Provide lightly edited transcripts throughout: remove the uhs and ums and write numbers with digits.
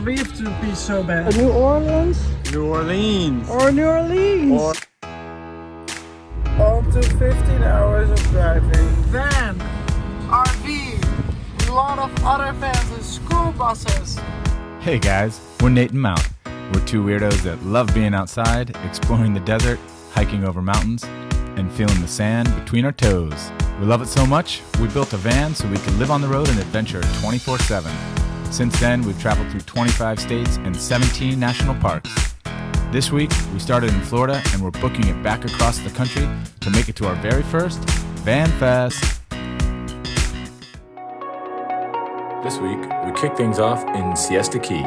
we have to be so bad. New Orleans? New Orleans. Or New Orleans. Or up to 15 hours of driving. Van, RV, a lot of other vans and school buses. Hey guys, we're Nate and Mount. We're two weirdos that love being outside, exploring the desert, hiking over mountains, and feeling the sand between our toes. We love it so much, we built a van so we could live on the road and adventure 24/7. Since then, we've traveled through 25 states and 17 national parks. This week, we started in Florida and we're booking it back across the country to make it to our very first Vanfest. This week, we kicked things off in Siesta Key.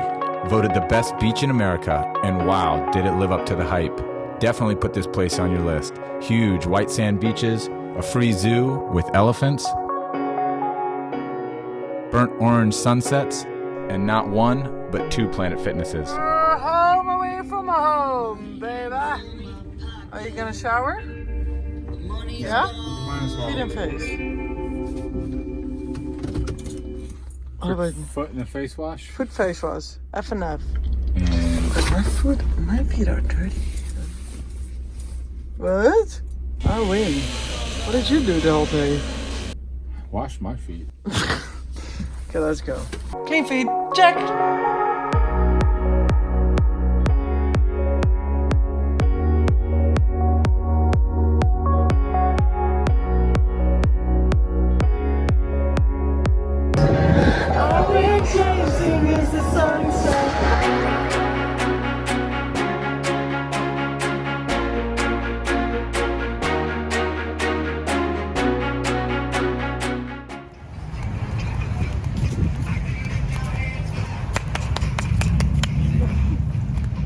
Voted the best beach in America, and wow, did it live up to the hype. Definitely put this place on your list. Huge white sand beaches, a free zoo with elephants, burnt orange sunsets, and not one, but two Planet Fitnesses. We're home away from home, baby. Are you gonna shower? Yeah? Feet and face. Foot in the face wash. Foot face wash. F&F. My feet are dirty. What? I win. What did you do the whole day? Wash my feet. Okay, let's go. Clean feet, check! All we're chasing is the sunset.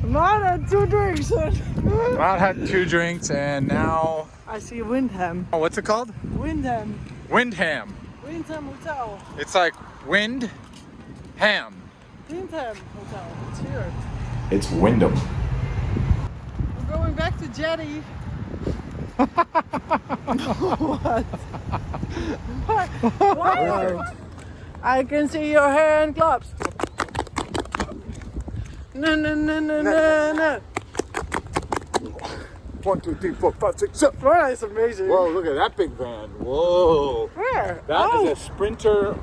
Mount had 2 drinks. Mount had 2 drinks and now... I see Windham. Oh, what's it called? Windham. Windham. Windham Hotel. It's like wind, ham. Windham Hotel. It's here. It's Wyndham. We're going back to Jetty. What? What? I can see your hair and gloves. No, no, no, no, no, no. 1, 2, 3, 4, 5, 6, 7. Florida is amazing. Whoa, look at that big van. Whoa. Where? That is a Sprinter.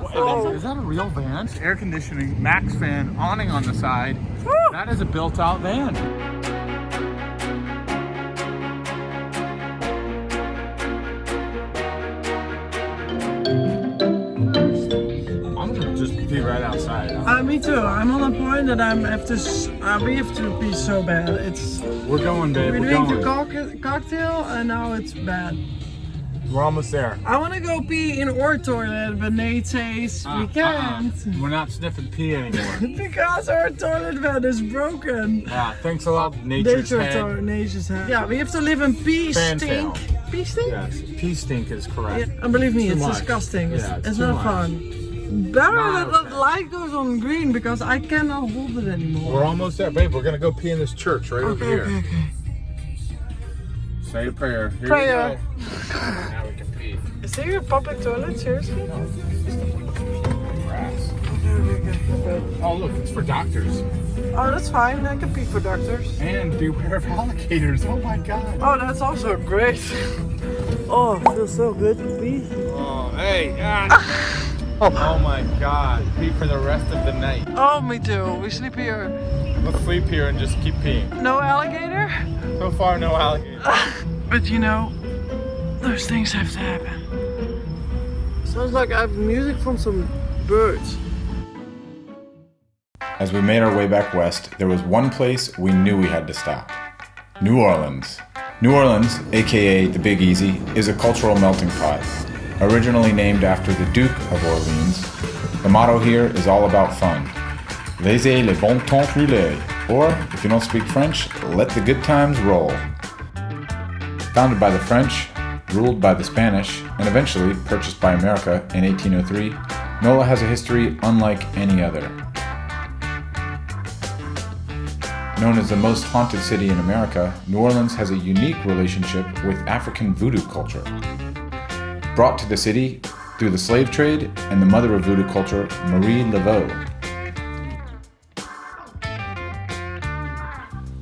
Is that a real van? Air conditioning, max fan, awning on the side. Woo. That is a built-out van. I'm gonna just be right outside. Me too. I'm on a point that we have to be so bad. We're going, babe. We We're drink going. the cocktail and now it's bad. We're almost there. I want to go pee in our toilet, but Nate says we can't. We're not sniffing pee anymore. Because our toilet bed is broken. Yeah, thanks a lot, Nature's Head. Nature's Head. Yeah, we have to live in pee Fantail. stink. Pee stink? Yes, pee stink is correct. Yeah, and believe me, Too it's much. disgusting. Yeah, it's too not much. fun. Better Not that okay. the light goes on green because I cannot hold it anymore. We're almost there, babe. We're gonna go pee in this church right over here. Okay. Say a prayer. Here Prayer. we go. Now we can pee. Is there a public toilet? Seriously? No, it's just a grass. Okay. Oh, look, it's for doctors. Oh, that's fine. I can pee for doctors. And beware of alligators. Oh my god. Oh, that's also great. Oh, it feels so good to pee. Oh, hey. Oh my god. Pee for the rest of the night. Oh, me too. We sleep here. Let's sleep here and just keep peeing. No alligator? So far, no alligators. But you know, those things have to happen. Sounds like I have music from some birds. As we made our way back west, there was one place we knew we had to stop. New Orleans. New Orleans, aka the Big Easy, is a cultural melting pot. Originally named after the Duke of Orleans, the motto here is all about fun. Laissez le bon temps rouler, or, if you don't speak French, let the good times roll. Founded by the French, ruled by the Spanish, and eventually purchased by America in 1803, NOLA has a history unlike any other. Known as the most haunted city in America, New Orleans has a unique relationship with African voodoo culture. Brought to the city through the slave trade and the mother of voodoo culture, Marie Laveau.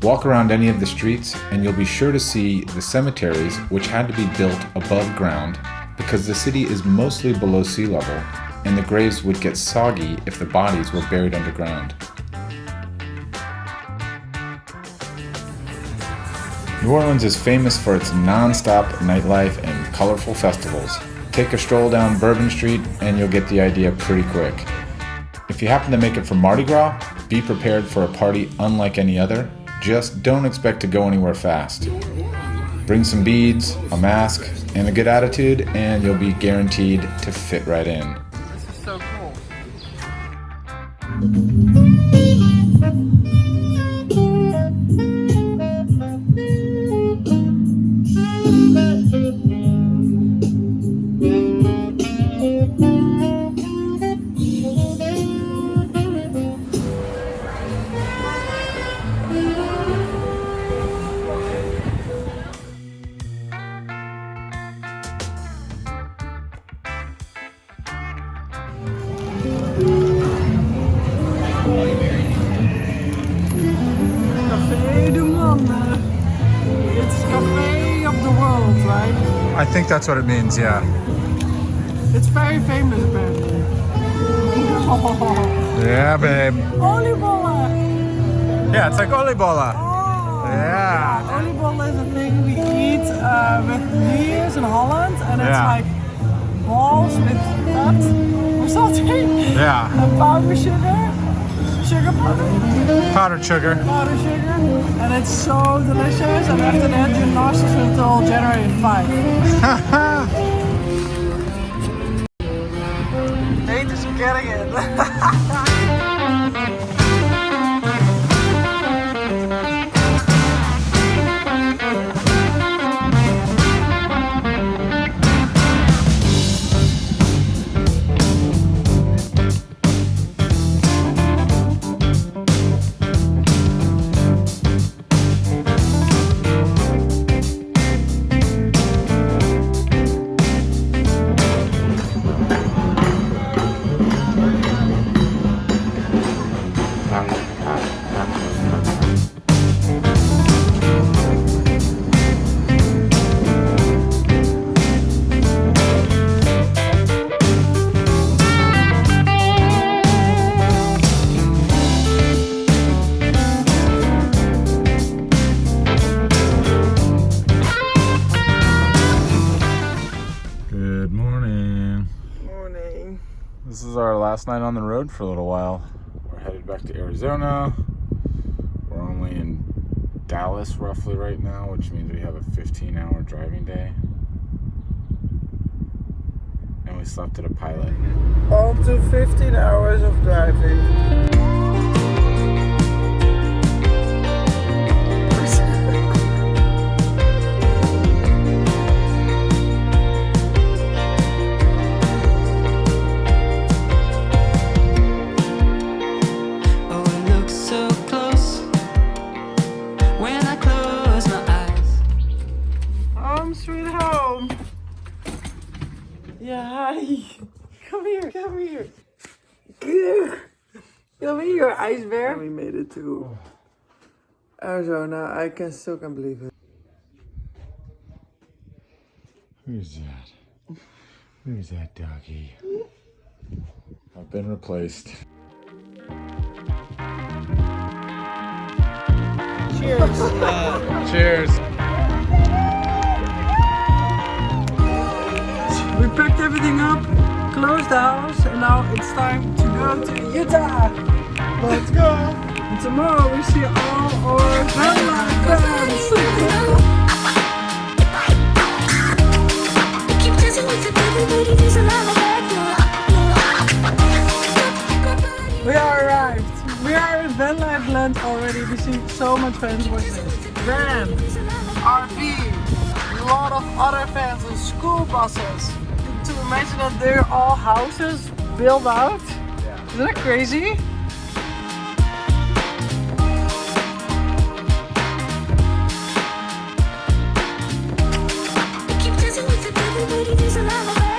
Walk around any of the streets and you'll be sure to see the cemeteries, which had to be built above ground because the city is mostly below sea level and the graves would get soggy if the bodies were buried underground. New Orleans is famous for its non-stop nightlife and colorful festivals. Take a stroll down Bourbon Street and you'll get the idea pretty quick. If you happen to make it for Mardi Gras, be prepared for a party unlike any other. Just don't expect to go anywhere fast. Bring some beads, a mask, and a good attitude, and you'll be guaranteed to fit right in. This is so cool. It's cafe of the world, right? I think that's what it means, yeah. It's very famous, apparently. Yeah, babe. Oliebollen! Yeah, it's like oliebola. Oh, Yeah. oliebollen is a thing we eat with New Year's in Holland, and it's Yeah. like balls with fat or something. Yeah. And powder sugar. Sugar powder? Powdered sugar. Powder sugar. And it's so delicious, and after that your nostrils will generate 5. Nate is getting it. Good morning. Morning. This is our last night on the road for a little while. We're headed back to Arizona. We're only in Dallas roughly right now, which means we have a 15-hour driving day. And we slept at a pilot. On to 15 hours of driving. Oh, it looks so close when I close my eyes. Home sweet home. Yeah, hi. Come here, come here. Come here, ice bear. We made it to Arizona. I still can't believe it. Who's that? Who's that doggy? I've been replaced. Cheers. Cheers. We packed everything up, closed the house, and now it's time to go to Utah. Let's go. And tomorrow we see all our friends. Keep dancing with the everybody, there's a lot of bad. We are arrived. We are in Van Life Land already. We see so much fans watching. Van, RV, a lot of other fans and school buses. To imagine that they're all houses built out. Yeah. Isn't that crazy? Keep dancing with the everybody, there's a lot of bad.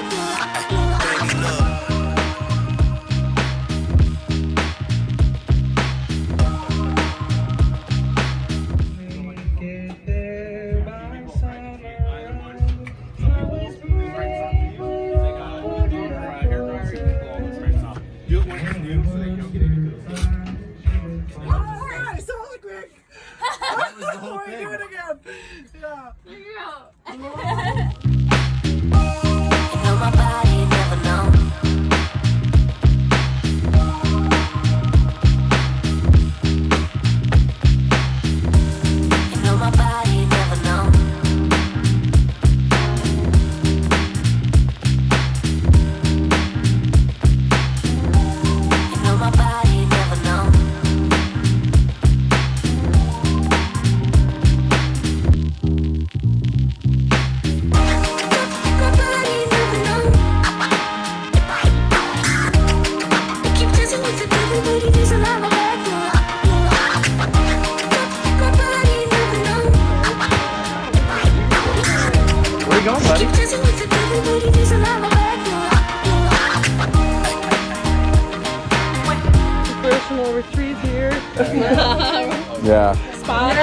Yeah. Spot A.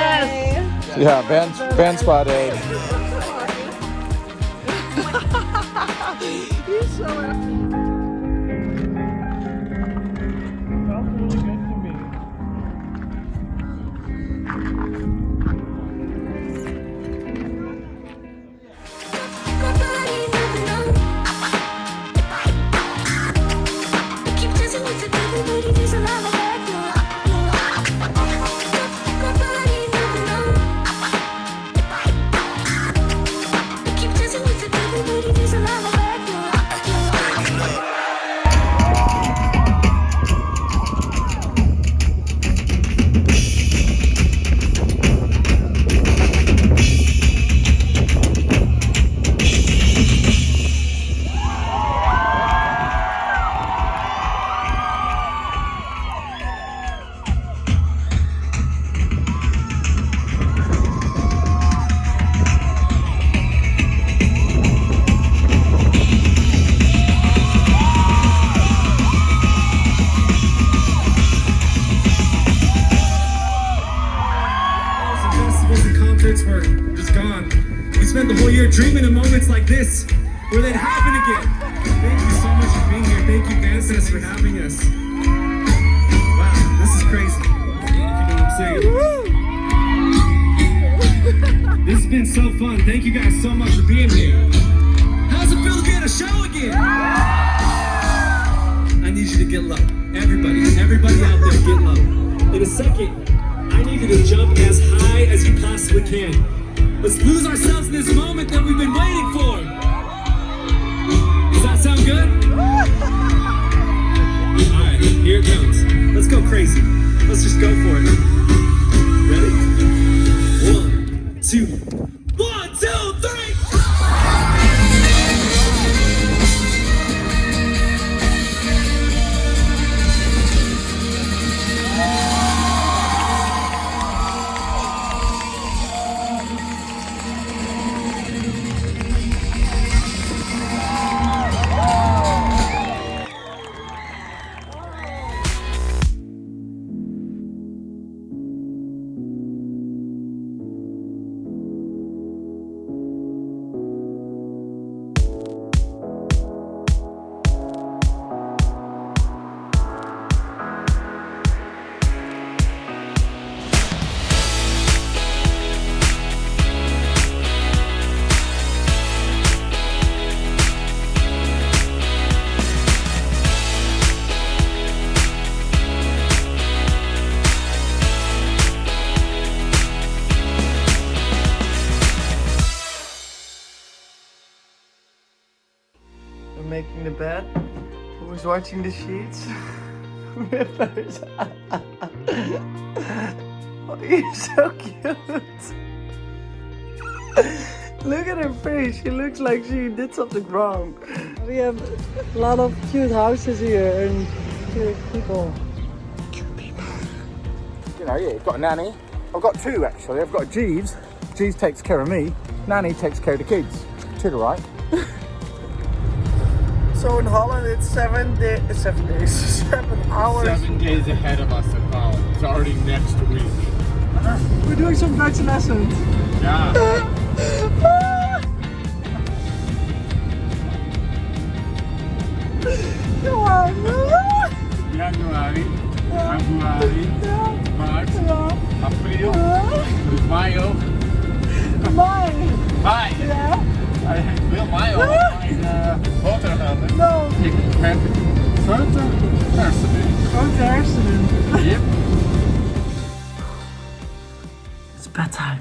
Yeah, band spot A. He's so happy. Felt really good to me. My body moving on. Keep dancing with the baby, there's a lot of back now. My body moving on. Keep dancing with the baby, there's a lot of back now. Festivals and concerts were just gone. We spent the whole year dreaming of moments like this, where they'd happen again. Thank you so much for being here. Thank you, Vanfest, for having us. Wow, this is crazy. If you know what I'm saying. This has been so fun. Thank you guys so much for being here. How's it feel to be at a show again? I need you to get low. Everybody out there, get low. In a second, I need you to jump as high as you possibly can. Let's lose ourselves in this moment that we've been waiting for. Does that sound good? All right, here it comes. Let's go crazy. Let's just go for it. Ready? 1, 2, 1, 2, 3. We're making the bed. Who's watching the sheets? Rippers. Oh, you're so cute. Look at her face. She looks like she did something wrong. We have a lot of cute houses here and cute people. You know, yeah, you've got a nanny. I've got two actually. I've got Jeeves. Jeeves takes care of me. Nanny takes care of the kids. To the right. So in Holland it's 7 days, 7 hours. 7 days ahead of us in Holland. It's already next week. We're doing some Dutch lessons. Yeah. Come on. Januari, Februari, March, April, Mayo. Mine. Mai. Ja? Ik wil Mayo mijn boter gaan. No. Ik heb grote hersenen. Grote hersenen. Yep. It's bedtime.